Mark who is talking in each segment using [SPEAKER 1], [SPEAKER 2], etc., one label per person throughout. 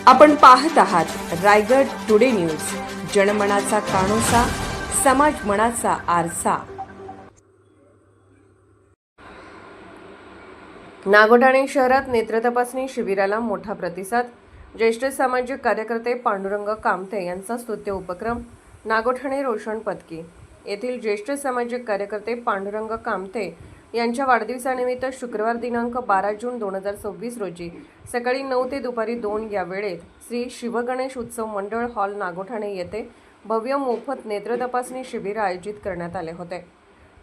[SPEAKER 1] आपण पाहत आहात रायगड टुडे न्यूज, जनमनाचा कानोसा, समाज मनाचा आरसा। नागोठाणे शहरात नेत्र तपासणी शिबिराला मोठा प्रतिसाद। ज्येष्ठ सामाजिक कार्यकर्ते पांडुरंग कामते यांचा स्तुत्य उपक्रम। नागोठाणे रोशन पदकी येथील ज्येष्ठ सामाजिक कार्यकर्ते पांडुरंग कामते यांच्या वाढदिवसानिमित्त शुक्रवार दिनांक 12 जून 2026 रोजी सकाळी 9 ते दुपारी 2 या वेळेत श्री शिवगणेश उत्सव मंडळ हॉल नागोठाणे येथे भव्य मोफत नेत्र तपासणी शिबिर आयोजित करण्यात आले होते।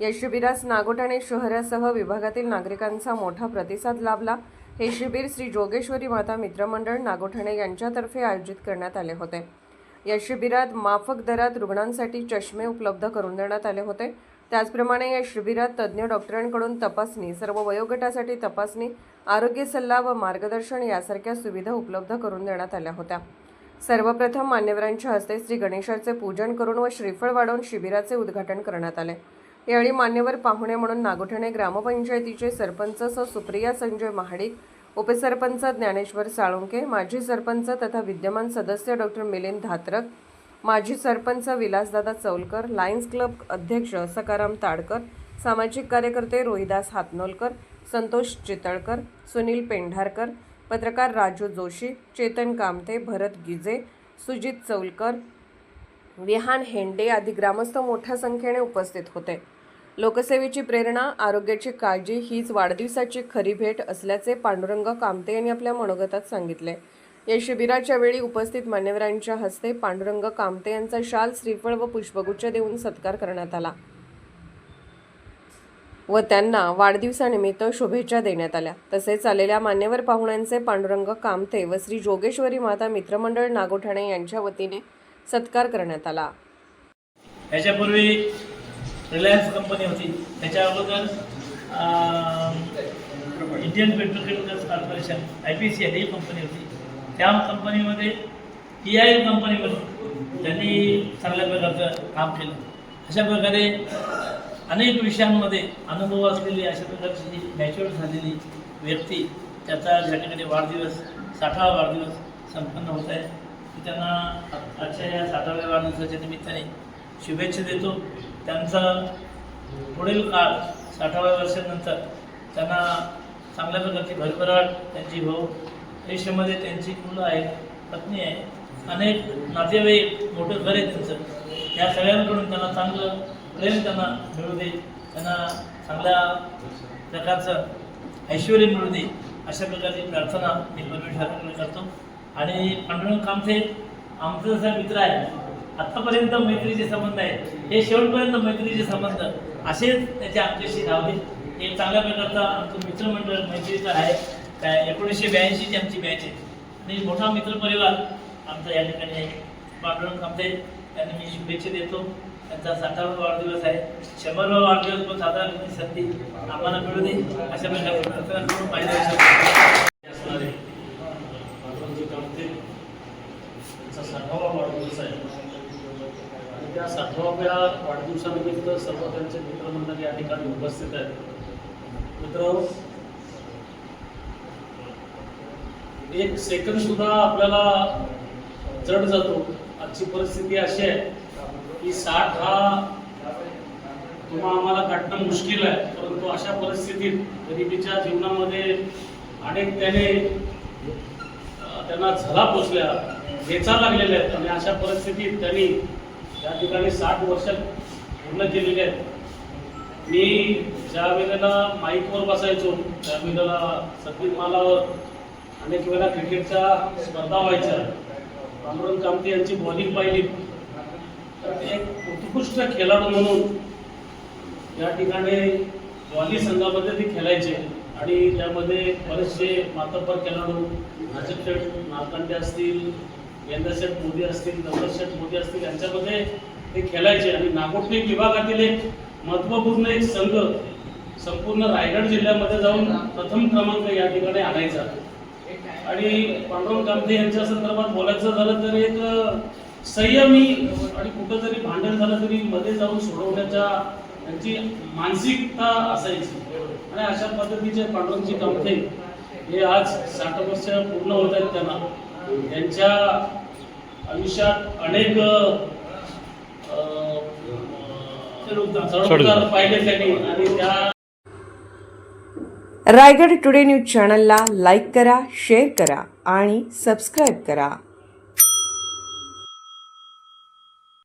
[SPEAKER 1] या शिबिरास नागोठाणे शहरासह विभागातील नागरिकांचा मोठा प्रतिसाद लाभला। हे शिबिर श्री जोगेश्वरी माता मित्रमंडळ नागोठाणे यांच्यातर्फे आयोजित करण्यात आले होते। या शिबिरात माफक दरात रुग्णांसाठी चष्मे उपलब्ध करून देण्यात आले होते। त्याचप्रमाणे या शिबिरात तज्ज्ञ डॉक्टरांकडून तपासणी, सर्व वयोगटासाठी तपासणी, आरोग्य सल्ला व मार्गदर्शन यासारख्या सुविधा उपलब्ध करून देण्यात आल्या होत्या। सर्वप्रथम मान्यवरांच्या हस्ते श्री गणेशाचे पूजन करून व श्रीफळ वाढवून शिबिराचे उद्घाटन करण्यात आले। यावेळी मान्यवर पाहुणे म्हणून नागोठाणे ग्रामपंचायतीचे सरपंच सुप्रिया संजय महाडिक, उपसरपंच ज्ञानेश्वर साळुंके, माजी सरपंच तथा विद्यमान सदस्य डॉक्टर मिलिंद धात्रक, माजी सरपंच विलासदादा चौलकर, लायन्स क्लब अध्यक्ष सकाराम ताडकर, सामाजिक कार्यकर्ते रोहिदास हातनोलकर, संतोष चितळकर, सुनील पेंढारकर, पत्रकार राजू जोशी, चेतन कामते, भरत गिजे, सुजित चौलकर, विहान हेंडे आदी ग्रामस्थ मोठ्या संख्येने उपस्थित होते। लोकसेवेची प्रेरणा, आरोग्याची काळजी हीच वाढदिवसाची खरी भेट असल्याचे पांडुरंग कामते यांनी आपल्या मनोगतात सांगितले। या शिबिराच्या वेळी उपस्थित मान्यवरांच्या हस्ते पांडुरंग कामते यांचा शाल, श्रीफळ व पुष्पगुच्छ देऊन सत्कार करण्यात आला व त्यांना वाढदिवसानिमित्त शुभेच्छा देण्यात आल्या। तसेच आलेल्या मान्यवर पाहुण्यांचे पांडुरंग कामते व श्री जोगेश्वरी माता मित्रमंडळ नागोठाणे यांच्या वतीने सत्कार करण्यात आला।
[SPEAKER 2] याच्यापूर्वी रिलायन्स कंपनी होती, त्याच्या अगोदर इंडियन पेट्रोकेमिकल्स कॉर्पोरेशन IPCL ही कंपनी होती। त्या कंपनीमध्ये PIL कंपनीमध्ये त्यांनी चांगल्या प्रकारचं काम केलं। अशा प्रकारे अनेक विषयांमध्ये अनुभव असलेली अशा प्रकारची मॅच्युअर झालेली व्यक्ती, त्याचा ज्या ठिकाणी वाढदिवस 60वा वाढदिवस संपन्न होत आहे, की त्यांना आजच्या या 60व्या वाढदिवसाच्या निमित्ताने शुभेच्छा देतो। त्यांचा पुढील काळ 60व्या वर्षानंतर त्यांना चांगल्या प्रकारची भरभराट त्यांची हो, आयुष्यामध्ये त्यांची मुलं आहेत, पत्नी आहे, अनेक नातेवाईक, मोठं घर आहे त्यांचं, या सगळ्यांकडून त्यांना चांगलं प्रेम त्यांना मिळू दे, त्यांना चांगल्या प्रकारचं ऐश्वर्य मिळू दे, अशा प्रकारची प्रार्थना मी परमेश्वराकडे करतो। आणि पांडुरंग कामते आमचं जसा मित्र आहे, आत्तापर्यंत मैत्रीचे संबंध आहेत, हे शेवटपर्यंत मैत्रीचे संबंध असेच त्याच्या आमच्याशी राहू दे। एक चांगल्या प्रकारचा आमचं मित्रमंडळ मैत्रीचं आहे। 1982ची आमची बॅच आहे आणि मोठा मित्रपरिवार आमचा या ठिकाणी आहे। पांडुरंग कामते यांना मी शुभेच्छा देतो। त्यांचा 60वा वाढदिवस आहे, 100वा वाढदिवस पण साजरा करण्याची संधी आम्हाला मिळू दे, अशा प्रकारे प्रार्थना करून पाहिजे।
[SPEAKER 3] पांडुरंग कामते यांचा 60वा वाढदिवस आहे आणि त्या 60व्या वाढदिवसानिमित्त सर्व त्यांचे मित्रमंडळी या ठिकाणी उपस्थित आहेत। मित्रांनो, एक सेकंड सुद्धा आपल्याला जड जातो। आजची परिस्थिती अशी आहे की 60 हा तुम्हा आम्हाला गाठणं मुश्किल आहे, परंतु अशा परिस्थितीत गरिबीच्या जीवनामध्ये अनेक त्यांना झला पोचल्या, ठेचा लागलेल्या आहेत आणि अशा परिस्थितीत त्यांनी या ठिकाणी 60 वर्ष पूर्ण केलेली आहेत। मी ज्या वेळेला माईकवर बसायचो त्यावेळेला संगीतमालावर अनेक वेळा क्रिकेटच्या स्पर्धा व्हायच्या, पांडुरंग कामते यांची बॉलिंग पाहिली तर एक उत्कृष्ट खेळाडू म्हणून या ठिकाणी वॉली संघामध्ये ते खेळायचे आणि त्यामध्ये बरेचसे मातब्बर खेळाडू, नाजिब शेठ नालकंडे असतील, गेंदा शेठ मोदी असतील, दौलत शेठ मोदी असतील, यांच्यामध्ये ते खेळायचे आणि नागोठणे विभागातील एक महत्त्वपूर्ण एक संघ संपूर्ण रायगड जिल्ह्यामध्ये जाऊन प्रथम क्रमांक या ठिकाणी आणायचा। आणि पांडुरंग कामते यांच्या संदर्भात बोलायचं झालं तर एक संयमी आणि कुठं जरी भांडण झालं तरी मध्ये जाऊन सोडवण्याच्या त्यांची मानसिकता असायची आणि अशा पद्धतीचे पांडुरंगजी कामते हे आज 60 वर्ष पूर्ण होत आहेत त्यांना। यांच्या आयुष्यात अनेक चढउतार पाहिले त्यांनी आणि त्या
[SPEAKER 1] रायगड टुडे न्यूज चॅनलला लाईक करा, शेअर करा आणि सबस्क्राईब करा.